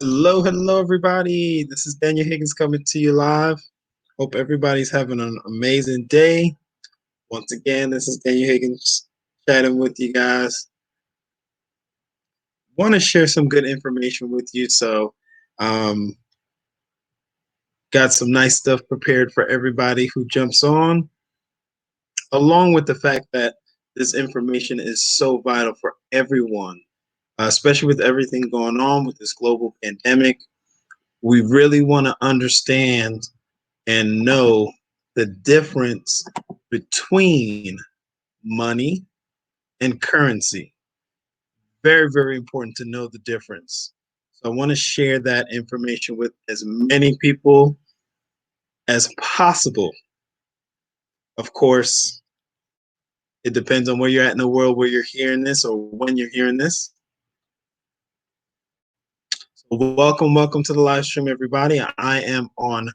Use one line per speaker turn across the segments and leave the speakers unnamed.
Hello, hello, everybody. This is Daniel Higgins coming to you live. Hope everybody's having an amazing day. Once again, this is Daniel Higgins chatting with you guys. Want to share some good information with you. Um, got some nice stuff prepared for everybody who jumps on, along with the fact that this information is so vital for everyone, especially with everything going on with this global pandemic. We really want to understand and know the difference between money and currency. Very, very important to know the difference. So I want to share that information with as many people as possible. Of course, it depends on where you're at in the world where you're hearing this or when you're hearing this. So welcome to the live stream, everybody. I am on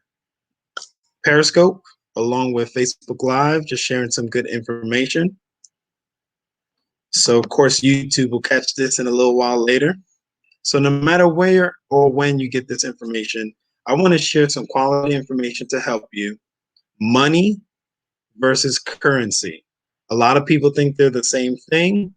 Periscope along with Facebook Live, just sharing some good information. So, of course, YouTube will catch this in a little while later. So, no matter where or when you get this information, I want to share some quality information to help you. Money versus currency. A lot of people think they're the same thing.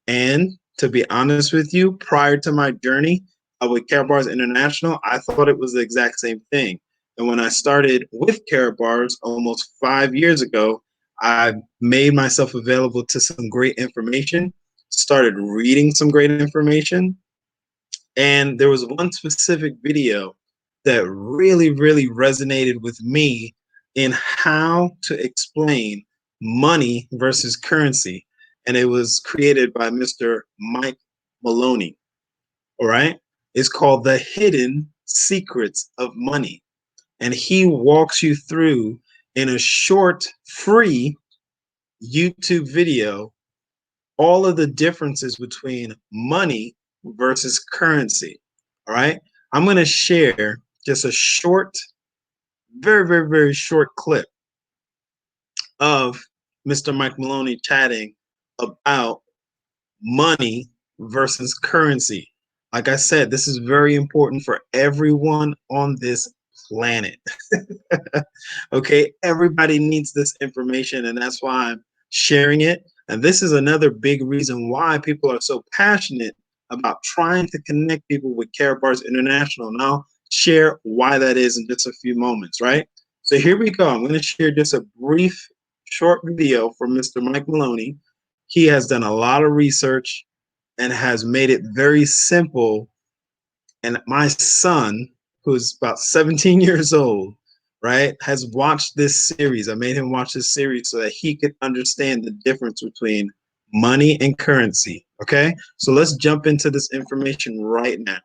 And to be honest with you, prior to my journey with Karatbars International, I thought it was the exact same thing. And when I started with Karatbars almost 5 years ago, I made myself available to some great information, started reading some great information. And there was one specific video that really resonated with me in how to explain money versus currency. And it was created by Mr. Mike Maloney. All right. It's called The Hidden Secrets of Money. And he walks you through in a short, free YouTube video all of the differences between money versus currency. All right. I'm going to share just a short, very short clip of Mr. Mike Maloney chatting about money versus currency. Like I said, this is very important for everyone on this planet. Okay, everybody needs this information, and that's why I'm sharing it. And this is another big reason why people are so passionate about trying to connect people with Karatbars International. And I'll share why that is in just a few moments, right? So here we go. I'm going to share just a brief, short video from Mr. Mike Maloney. He has done a lot of research and has made it very simple. And my son, who's about 17 years old, right, has watched this series. I made him watch this series so that he could understand the difference between money and currency. Okay, so let's jump into this information right now.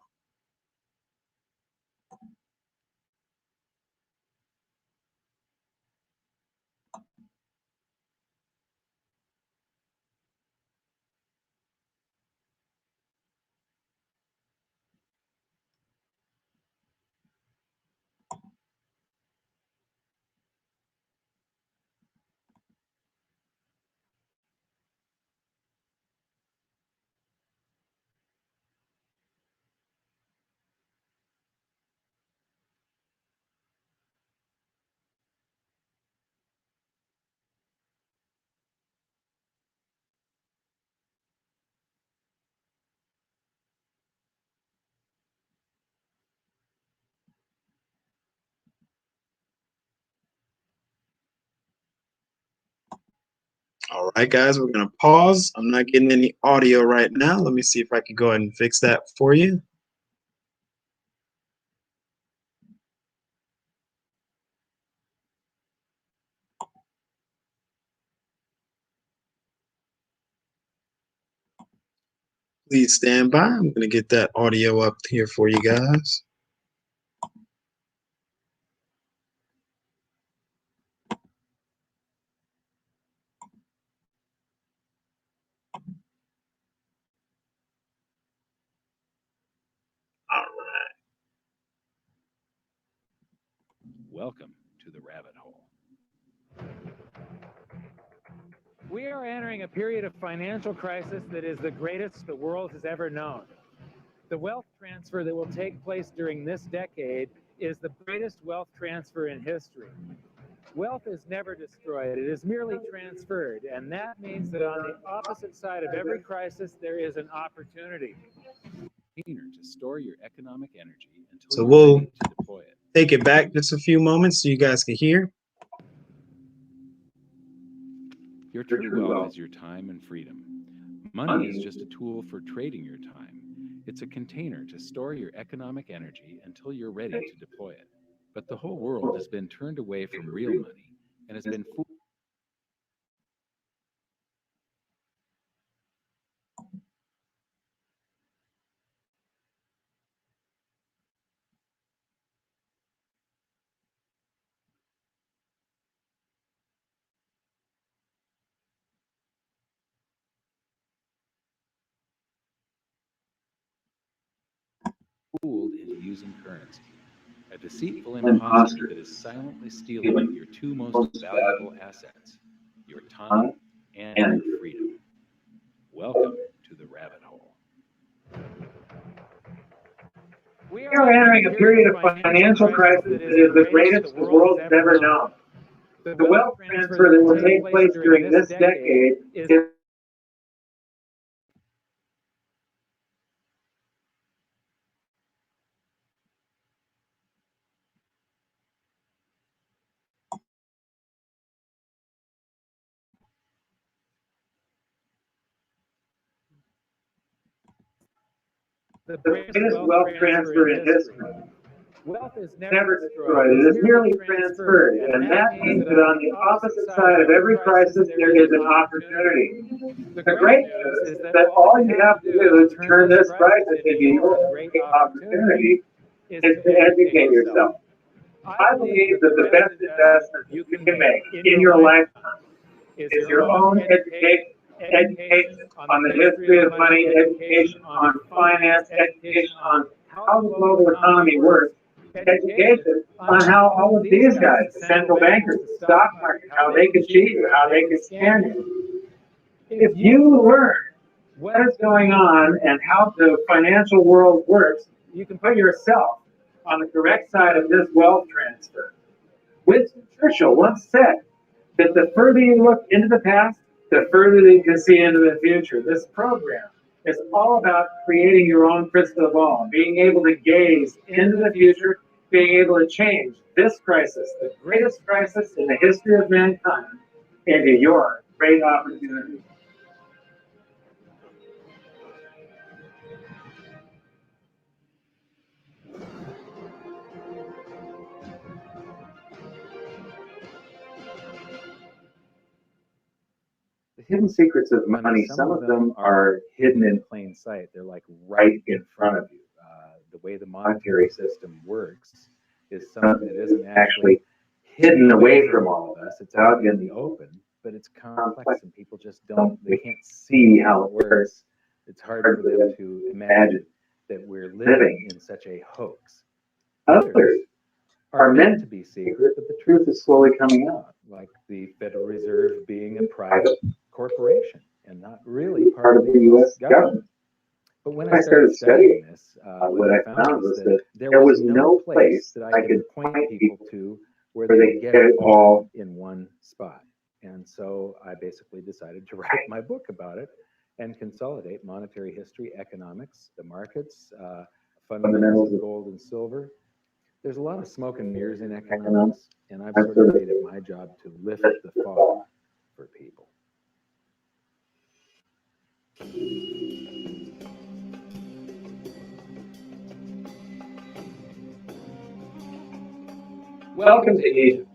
All right, guys, we're going to pause. I'm not getting any audio right now. Let me see if I can go ahead and fix that for you. Please stand by. I'm going to get that audio up here for you guys. All right.
Welcome to the rabbit hole. We are entering a period of financial crisis that is the greatest the world has ever known. The wealth transfer that will take place during this decade is the greatest wealth transfer in history. Wealth is never destroyed, it is merely transferred, and that means that on the opposite side of every crisis, there is an opportunity. To store your economic energy until
So
you're
we'll
ready to deploy it.
take it back just a few moments so you guys can hear.
Your true wealth is your time and freedom. Money is just a tool for trading your time. It's a container to store your economic energy until you're ready to deploy it. But the whole world has been turned away from real money and has been fooled. Fooled into using currency, a deceitful impostor that is silently stealing your two most valuable assets, your time and your freedom. Welcome to the rabbit hole.
We are entering a period of financial crisis that is the greatest the world has ever known. The wealth transfer that will take place during this decade is the greatest wealth transfer in history.
Wealth is
Never destroyed, it is merely transferred, and that means that on the opposite side of every crisis there is an opportunity. The great news is that all you have to do to turn this crisis into your great opportunity is to educate yourself. I believe that the best investment you can make in your lifetime is your own education on the history of money, education on finance, education on how the global economy works, education on how all of these guys, the central bankers, the stock market, how they could cheat you, how they could scam you. If you learn what is going on and how the financial world works, you can put yourself on the correct side of this wealth transfer. Winston Churchill once said that the further you look into the past, the further you can see into the future. This program is all about creating your own crystal ball, being able to gaze into the future, being able to change this crisis, the greatest crisis in the history of mankind, into your great opportunity. The hidden secrets of money, some of them are hidden in plain sight. They're like right in front of you. The way the monetary system works is something that isn't actually hidden away from all of us. It's out in the open, but it's complex and people just they can't see how it works. It's hard for them to imagine that we're living in such a hoax. Others are meant to be secret, but the truth is slowly coming out, like the Federal Reserve being a private corporation and not really part of the U.S. government. But when I started studying this, what I found was that there was no place that I could point people to where they could get it all in one spot. And so I basically decided to write my book about it and consolidate monetary history, economics, the markets, fundamentals of gold and silver. There's a lot of smoke and mirrors in economics, and I've sort of made it my job to lift the fog for people. Welcome to Egypt.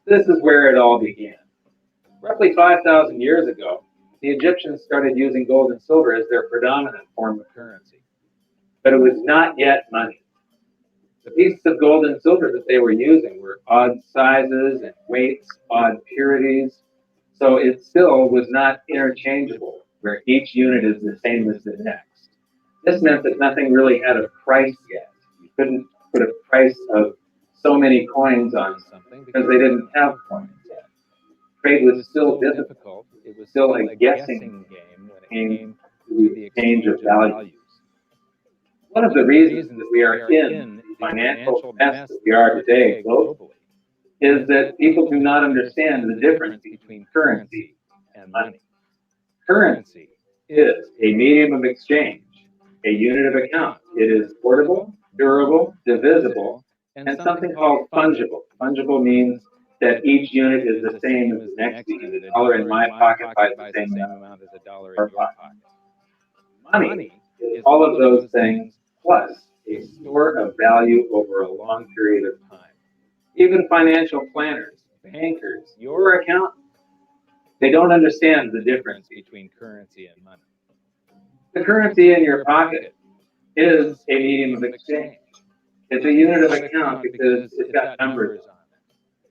This is where it all began. Roughly 5,000 years ago, the Egyptians started using gold and silver as their predominant form of currency. But it was not yet money. The pieces of gold and silver that they were using were odd sizes and weights, odd purities, so it still was not interchangeable, where each unit is the same as the next. This meant that nothing really had a price yet. You couldn't put a price of so many coins on something because they didn't have coins yet. Trade was still difficult. It was still a guessing game when it came to the exchange of values. One of the reasons that we are in the financial mess that we are today globally is that people do not understand the difference between currency and money. Currency is a medium of exchange, a unit of account. It is portable, durable, divisible, and something called fungible. Fungible means that each unit is the same as the next unit. A dollar in my pocket buys the same amount as a dollar in your pocket. Money is all of those things plus a store of value over a long period of time. Even financial planners, bankers, your accountant, they don't understand the difference between currency and money. The currency in your pocket is a medium of exchange. It's a unit of account because it's got numbers on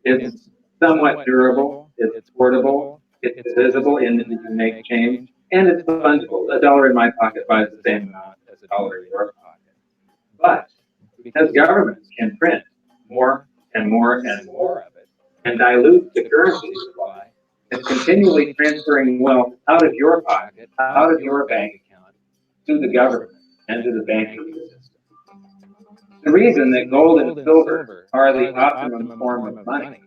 it. It's somewhat durable, it's portable, it's divisible in that you can make change, and it's fungible. A dollar in my pocket buys the same amount as a dollar in your pocket. But because governments can print more and more and more of it and dilute the currency supply, it's continually transferring wealth out of your pocket, out of your bank account, to the government and to the banking system. The reason that gold and silver are the optimum form of money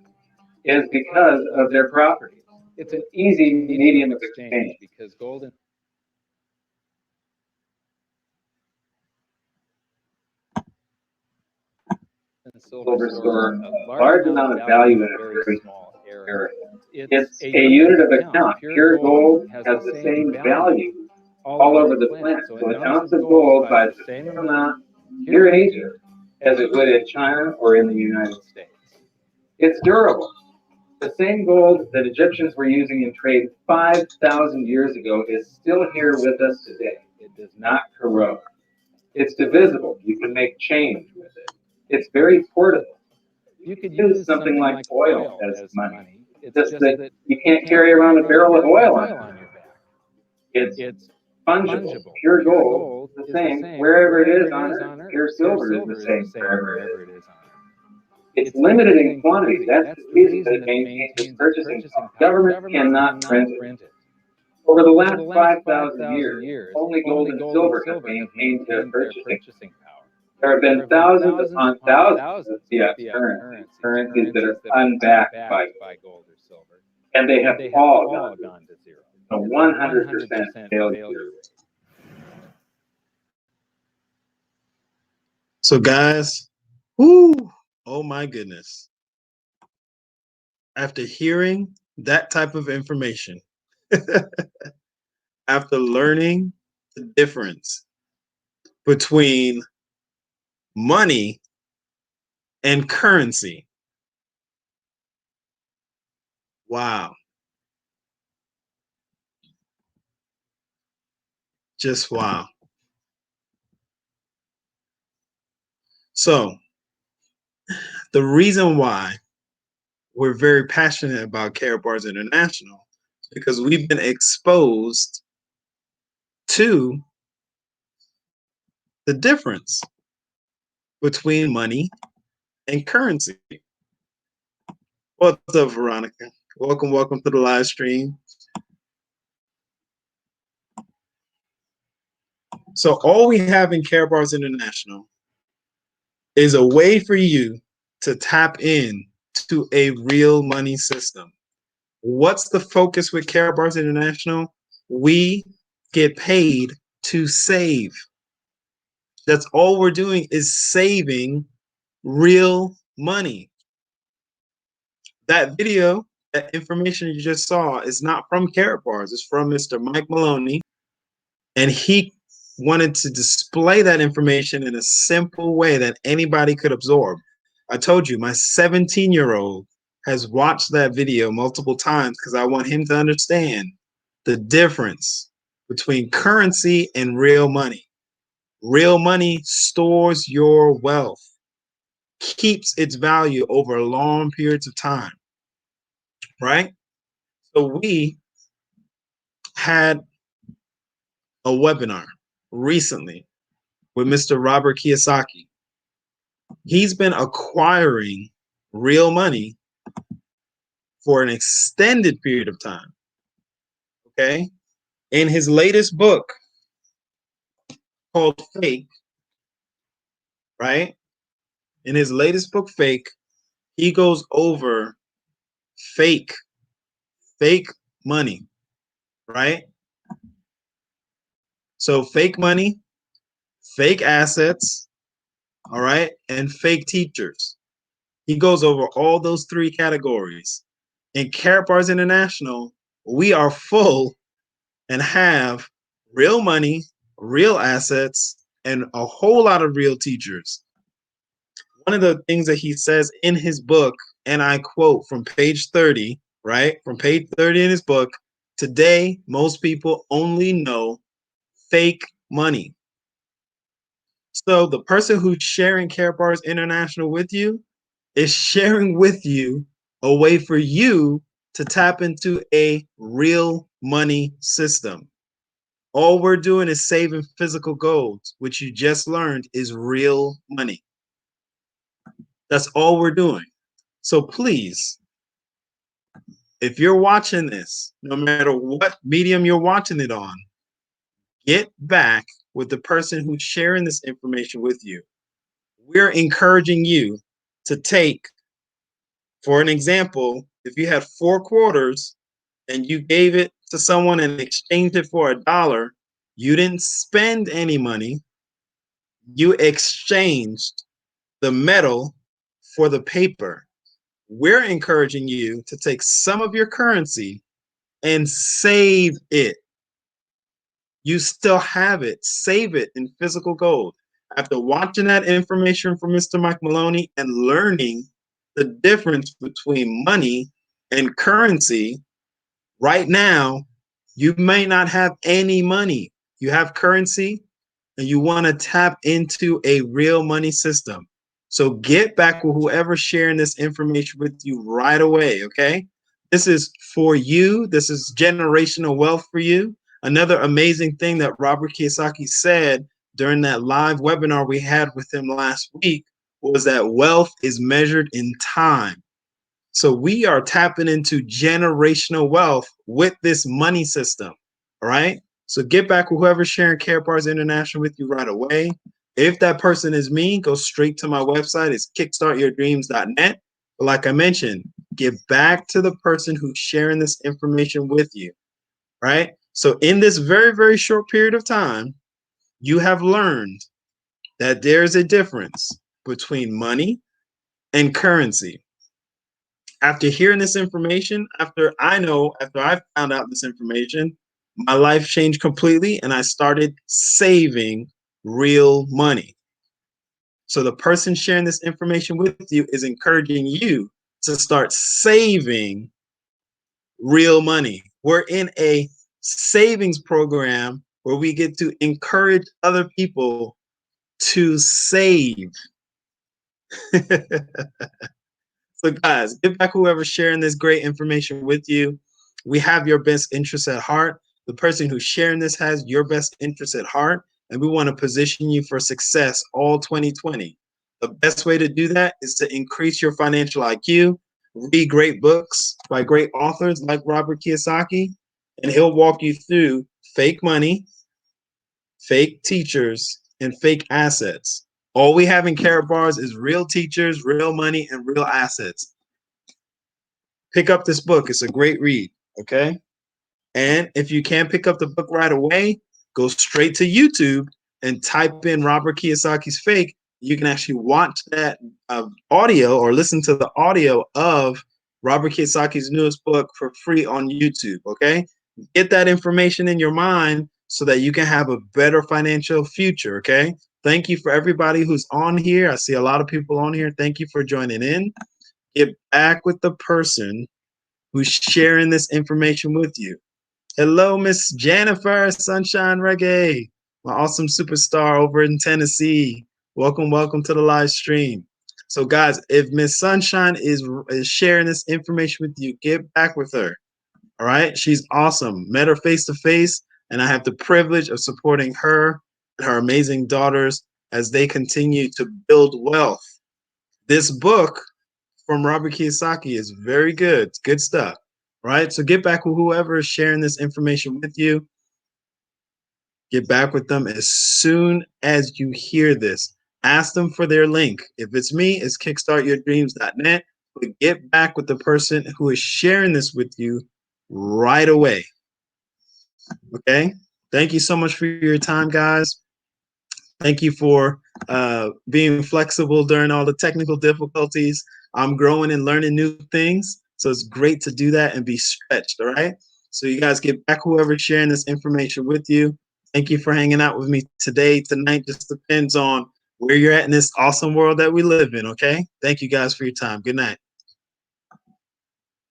is because of their properties. It's an easy medium of exchange because gold and silver store a large amount of value in a very small area. It's a unit of account. Pure gold has the same value all over the planet. So an ounce of gold buys the same amount here in Egypt as it would in China or in the United States. It's durable. The same gold that Egyptians were using in trade 5,000 years ago is still here with us today. It does not corrode. It's divisible. You can make change with it. It's very portable. You could use something like oil as money. It's just that you can't carry around a barrel of oil on your back. It's fungible. Pure gold is the same wherever it is on Earth. Pure silver is the same wherever it is on Earth. It's limited in quantity. That's the reason that it maintains its purchasing power. Government cannot print it. Over the last 5,000 years, only gold and silver have maintained their purchasing power. There have been thousands upon thousands of fiat currencies that are unbacked by gold or silver, and they have all gone to zero. A 100% failure rate.
So guys, whoo, oh my goodness. After hearing that type of information, after learning the difference between money and currency, wow. Just wow. So the reason why we're very passionate about Karatbars International is because we've been exposed to the difference between money and currency. What's up, Veronica? Welcome to the live stream. So all we have in Karatbars International is a way for you to tap in to a real money system. What's the focus with Karatbars International? We get paid to save. That's all we're doing is saving real money. That video, that information you just saw is not from Karatbars. It's from Mr. Mike Maloney. And he wanted to display that information in a simple way that anybody could absorb. I told you, my 17-year-old has watched that video multiple times because I want him to understand the difference between currency and real money. Real money stores your wealth, keeps its value over long periods of time, right? So we had a webinar recently with Mr. Robert Kiyosaki. He's been acquiring real money for an extended period of time. Okay. In his latest book called Fake, right? In his latest book, Fake, he goes over fake, fake money, right? So fake money, fake assets, all right, and fake teachers. He goes over all those three categories. In Karatbars International, we are full and have real money, real assets, and a whole lot of real teachers. One of the things that he says in his book, and I quote from page 30, right? From page 30 in his book, today, most people only know fake money. So the person who's sharing Karatbars International with you is sharing with you a way for you to tap into a real money system. All we're doing is saving physical gold, which you just learned is real money. That's all we're doing. So please, if you're watching this, no matter what medium you're watching it on, get back with the person who's sharing this information with you. We're encouraging you to take, for an example, if you had 4 quarters and you gave it to someone and exchanged it for $1, you didn't spend any money. You exchanged the metal for the paper. We're encouraging you to take some of your currency and save it. You still have it. Save it in physical gold. After watching that information from Mr. Mike Maloney and learning the difference between money and currency, right now, you may not have any money. You have currency and you want to tap into a real money system. So get back with whoever's sharing this information with you right away, okay? This is for you. This is generational wealth for you. Another amazing thing that Robert Kiyosaki said during that live webinar we had with him last week was that wealth is measured in time. So we are tapping into generational wealth with this money system. All right. So get back with whoever's sharing Karatbars International with you right away. If that person is me, go straight to my website. It's kickstartyourdreams.net. But like I mentioned, get back to the person who's sharing this information with you. Right. So in this very, very short period of time, you have learned that there's a difference between money and currency. After hearing this information, after I found out this information, my life changed completely and I started saving real money. So the person sharing this information with you is encouraging you to start saving real money. We're in a savings program where we get to encourage other people to save. So guys, get back whoever's sharing this great information with you. We have your best interests at heart. The person who's sharing this has your best interests at heart, and we want to position you for success all 2020. The best way to do that is to increase your financial IQ, read great books by great authors like Robert Kiyosaki, and he'll walk you through fake money, fake teachers, and fake assets. All we have in Karatbars is real teachers, real money, and real assets. Pick up this book. It's a great read, okay? And if you can't pick up the book right away, go straight to YouTube and type in Robert Kiyosaki's Fake. You can actually watch that audio or listen to the audio of Robert Kiyosaki's newest book for free on YouTube, okay? Get that information in your mind so that you can have a better financial future, okay? Thank you for everybody who's on here. I see a lot of people on here. Thank you for joining in. Get back with the person who's sharing this information with you. Hello, Miss Jennifer Sunshine Reggae, my awesome superstar over in Tennessee. Welcome, welcome to the live stream. So, guys, if Miss Sunshine is sharing this information with you, get back with her. All right, she's awesome. Met her face to face, and I have the privilege of supporting her and her amazing daughters as they continue to build wealth. This book from Robert Kiyosaki is very good. It's good stuff, right? So get back with whoever is sharing this information with you. Get back with them as soon as you hear this. Ask them for their link. If it's me, it's kickstartyourdreams.net. But get back with the person who is sharing this with you right away. Okay? Thank you so much for your time, guys. Thank you for being flexible during all the technical difficulties. I'm growing and learning new things. So it's great to do that and be stretched. All right. So you guys get back whoever's sharing this information with you. Thank you for hanging out with me today, tonight. Just depends on where you're at in this awesome world that we live in. Okay. Thank you guys for your time. Good night.